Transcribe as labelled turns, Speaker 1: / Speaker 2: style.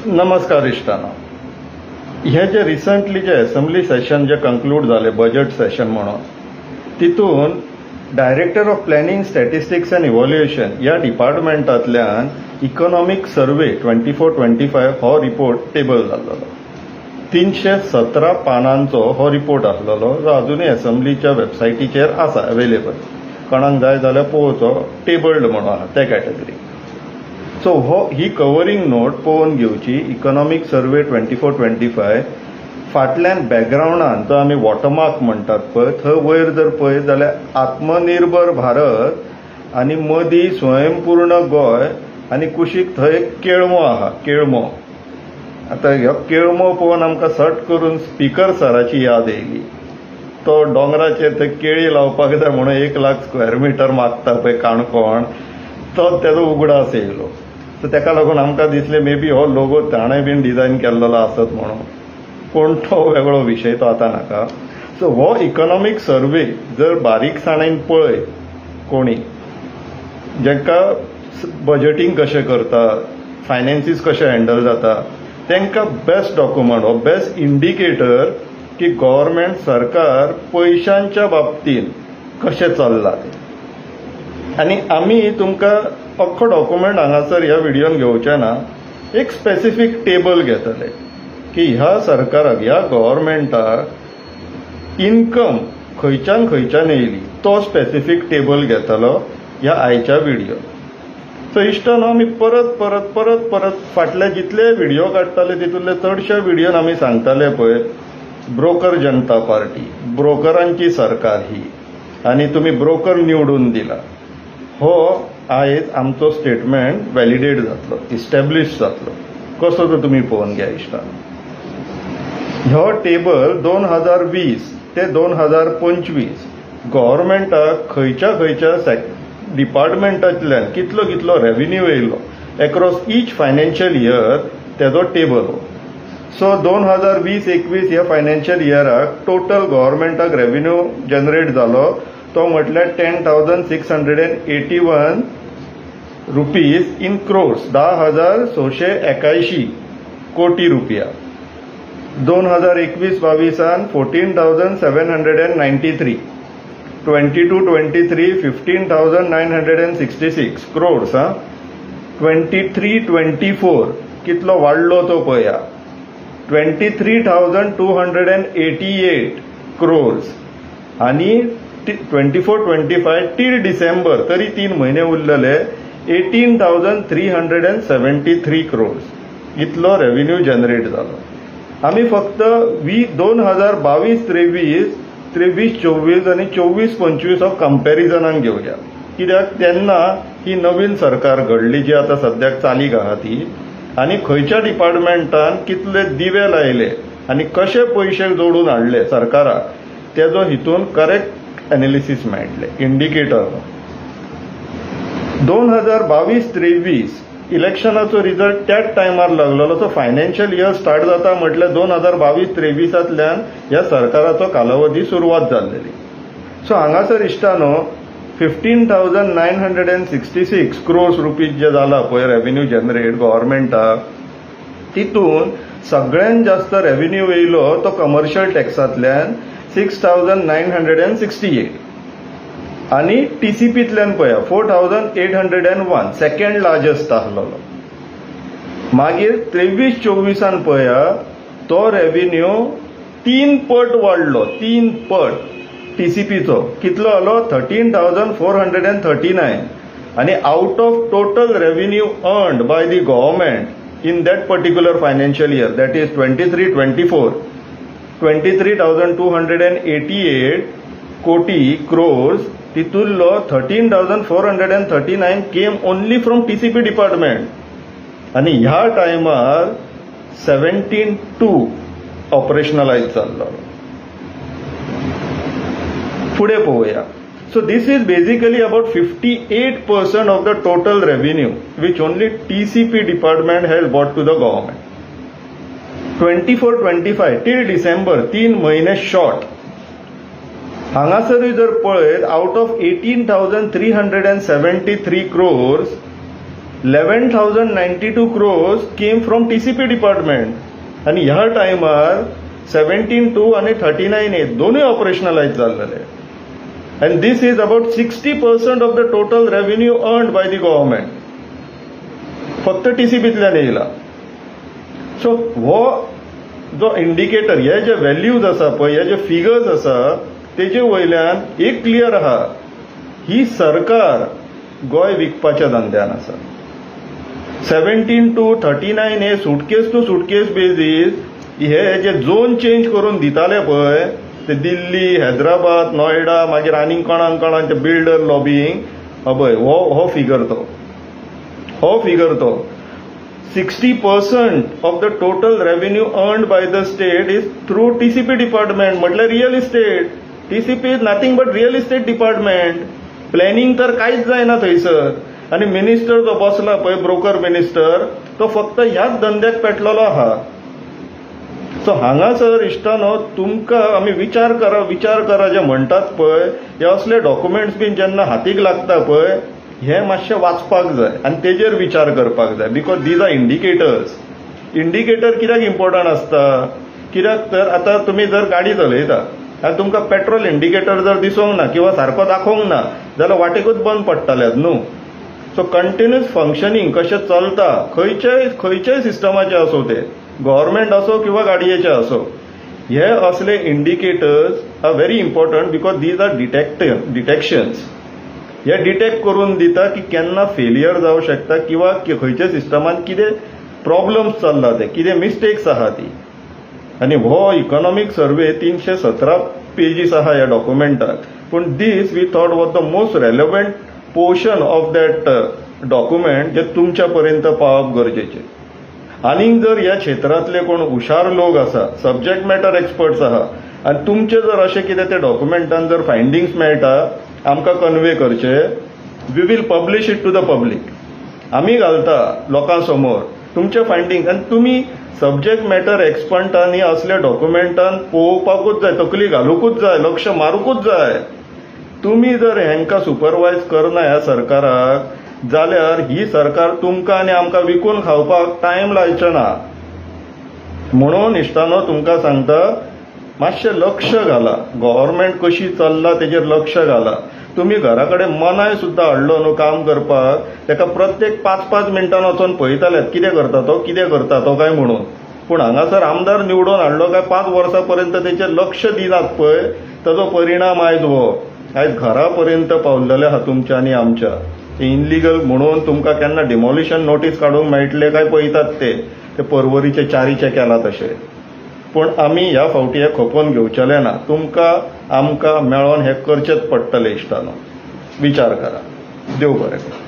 Speaker 1: नमस्कार इश्टानो. हे जे रिसंटली जे असेंब्ली सेशन जे कंक्लूड जाले बजेट सेशन म्हणून तितून director of planning statistics and evaluation या डिपार्टमेंटांतल्यान इकॉनॉमिक सर्वे 24-25 हो रिपोर्ट टेबल जाल्लो. 317 पानांचो हो रिपोर्ट आसलेलो जो अजूनय असेंब्लीच्या वेबसायटीचेर आसा अवेलेबल. कोणाक जाय जाल्यार पळोवचो. टेबल्ड म्हणून आहा त्या कॅटेगरी. सो ही कवरिंग नोट पळोवन घेवची. इकॉनॉमिक सर्वे 24-25 फाटल्यान बॅकग्राउंडान जो आमी वॉटरमार्क म्हणटात पळय थंय वयर जर पळयत जाल्यार आत्मनिर्भर भारत आनी मदीं स्वयंपूर्ण गोंय आनी कुशीक थंय केळमो आहा. केळमो. आतां ह्यो केळमो पळोवन आमकां सट करून स्पीकर सराची याद येयली. तो दोंगराचेर थंय केळी लावपाक जाय म्हणून 1 लाख स्क्वेअर मीटर मागता पळय काणकोण तो तेजो उगडास येयलो. सो तेका लागून आमकां दिसलें मे बी हो लोगो ताणें बीन डिझायन केल्लो आसत म्हणून. पूण तो वेगळो विशय तो आतां नाका. सो हो इकॉनॉमिक सर्वे जर बारीकसाणेन पळय कोणी जेंका बजेटींग कशें करता फायनान्सीस कशें हँडल जाता तांकां बेस्ट डॉक्युमेंट हो बेस्ट इंडिकेटर की गव्हर्नमेंट सरकार पयशांच्या बाबतींत कशें चल्लां तें. आनी आमी तुमकां अख्खो डॉक्युमेंट हांगासर ह्या व्हिडिओन घेवचे ना. एक स्पेसिफीक टेबल घेतले की ह्या सरकाराक ह्या गव्हर्नमेंटाक इन्कम खंयच्यान येयली तो स्पेसिफीक टेबल घेतलो ह्या आयच्या व्हिडिओ. सो इश्टानो आमी परत फाटले जितले व्हिडिओ काडटाले तितूंतले चडशे व्हिडिओन आमी सांगताले पळय ब्रोकर जनता पार्टी ब्रोकरांची सरकार ही आनी तुमी ब्रोकर निवडून दिला. हो आयज आमचो स्टेटमेंट व्हॅलिडेट जातलो इस्टॅब्लिश जातलो. कसो तो तुमी पळोवन घ्या इश्टानो. हो टेबल 2020 ते 2025 गव्हर्नमेंटाक खंयच्या डिपार्टमेंटांतल्यान कितलो रेव्हेन्यू येयलो एक्रॉस ईच फायनान्शियल इयर तेजो टेबल हो. सो 2020-21 ह्या फायनान्शियल इयराक टोटल गव्हर्नमेंटाक रेव्हेन्यू जनरेट जालो तो म्हटल्यार 10,681 रुपीज इन क्रोर्स 10,681 कोटी रुपया. 2021-22 14,793 22-23 15,966 क्रोर्स. 23-24 कितलो वाडलो तो पळया 23,288 क्रोर्स आनी 24-25 टील डिसेंबर तरी 3 म्हयने उरलेले 18,373 क्रोर्स इतलो रेव्हेन्यू जनरेट जालो. आमी फक्त 2022-23 23-24 आनी 24-25 हो कंपॅरिजनाक घेवया. कित्याक तेन्ना ही नवीन सरकार घडली जी आतां सद्याक चालीक आहा ती आनी खंयच्या डिपार्टमेंटान कितले दिवे लायले आनी कशे पयशे जोडून हाडले सरकाराक तेजो हितून करेक्ट एनालिसीस मेळटले इंडिकेटर. 2022-23 इलेक्शनाचो रिजल्ट त्याच टायमार लागलेलो. सो फायनान्शियल इयर स्टार्ट जाता म्हटल्यार 2022-23 ह्या सरकाराचो कालावधी सुरवात जाल्लेली. सो हांगासर इश्टानो 15,966 क्रोर्स रुपीज जे जाला पळय रेव्हेन्यू जनरेट गव्हर्नमेंटाक तितून सगळ्यात जास्त रेव्हेन्यू येयलो तो कमर्शियल टॅक्सांतल्यान 6,968 आनी टीसीपींतल्यान पळया 4,801 सेकंड लार्जस्ट आसलेलो. मागीर 23-24 पळया तो रेव्हेन्यू 3 पट वाडलो. 3 पट टीसीपीचो कितलो जालो 13,439 आनी out of total revenue earned by the government in that particular financial year that is 23-24 23,288 crore crores तितूंतलो 13,439 came only from TCP department आनी ह्या टायमार 17-2 ऑपरेशनलायज जाल्लो. फुडें पळोवया. So this is basically about 58% of the total revenue which only TCP department has bought to the government. 24-25 till December 3 म्हयने short. हांगासरूय जर पळयत out of 18,373 crores 11,092 crores came from TCP department आणि ह्या टायमार 17-2 आणि 39A दोन्ही ऑपरेशनलाइज झालेले. And this is about 60% of the total revenue earned by the government. फक्त TCPतल्यान येयला. सो हो जो इंडिकेटर, हे जे व्हॅल्यूज आसा पळय, हे जे फिगर्स आसा तेजे वयल्यान एक क्लियर आहा, ही सरकार गोंय विकपाच्या धंद्यान आसा. 17-2 39A suitcase to suitcase basis हे जे झोन चेंज करून दिताले पळय, ते दिल्ली, हैदराबाद, नोएडा, मागीर आनीक कोणाक बिल्डर लॉबिंग, पळय हो फिगर तो 60% of the total revenue earned by the state is through TCP department. म्हटल्यार real estate. TCP is nothing but real estate department. Planning तर कांयच जायना थंयसर. आणि मिनिस्टर जो बसला पळय, ब्रोकर मिनिस्टर, तो फक्त ह्याच धंद्याक पेटलेलो आहा. सो हांगासर इश्टानो तुमकां आमी विचार करा जे म्हणटात पळय, हे असले डॉक्युमेंट्स बीन जेन्ना हातीक लागता पळय, हे मातशें वाचपाक जाय आनी तेजेर विचार करपाक जाय. Because these are indicators. Indicator कित्याक इम्पॉर्टंट आसता? कित्याक तर आतां तुमी जर गाडी चलयता आनी तुमकां पेट्रोल इंडिकेटर जर दिसोंक ना किंवा सारको दाखोवंक ना जाल्यार वाटेकूच बंद पडटल्यात न्हू. सो कंटिन्युअस फंक्शनिंग कशें चलता खंयच्याय सिस्टमाचे असो, ते गव्हर्मेंट असो किंवा गाडयेचे असो, हे असले indicators are very important because these are detections. हे डिटेक्ट करून दिता की केन्ना फेलियर जावं शकता किंवा खंयच्या सिस्टमान कितें प्रॉब्लम्स चल्ला ते, कितें मिस्टेक्स आहा ती. आनी हो इकॉनॉमिक सर्वे 317 पेजीस आहा ह्या डॉक्युमेंटाक. पूण this we thought was the most relevant portion of that document जे तुमच्या पर्यंत पावप गरजेचे. आनीक जर ह्या क्षेत्रातले कोण हुशार लोक आसा, सब्जेक्ट मॅटर एक्सपर्ट्स आहा, आनी तुमचे जर अशें कितें ते डॉक्युमेंटान जर फायंडिंग्स मेळटा, आमकां कन्वे करचे. We will publish it to the public. आमी घालता लोकां समोर तुमचे फायंडिंग. आनी तुमी सब्जेक्ट मॅटर एक्सपर्टांनी असल्या डॉक्युमेंटान पळोवपाकूच जाय, तकली घालूकूच जाय, लक्ष मारूकूच जाय. तुमी जर हेंकां सुपरवायज करना ह्या सरकाराक, जाल्यार ही सरकार तुमकां आनी आमकां विकून खावपाक टायम लायचे ना. म्हणून इश्टानो तुमकां सांगता, मातशें लक्ष घाला. गव्हर्मेंट कशी चल्ला तेजेर लक्ष घाला. तुम्ही घराकडे मनाय सुद्धा हाडलो न्हू काम करपाक, ताका प्रत्येक 5-5 मिनटान वचून पळयताले कितें करता तो काय म्हणून. पूण हांगासर आमदार निवडून हाडलो काय 5 वर्सां पर्यंत तेचेर लक्ष दिनात पळय, ताजो परिणाम आयज हो. आयज घरापर्यंत पावलेले आहा तुमच्या आनी आमच्या. इनलिगल म्हणून तुमकां केन्ना डिमॉलिशन नोटीस काडूंक मेळटले काय पळयतात ते पर्वरीचे 4चे केला तशे. पूण आमी ह्या फावटी हे खपोवन घेवचेले ना. तुमकां आमकां मेळोन हे करचेच पडटले इश्टानो. विचार करा. देव बरें करूं.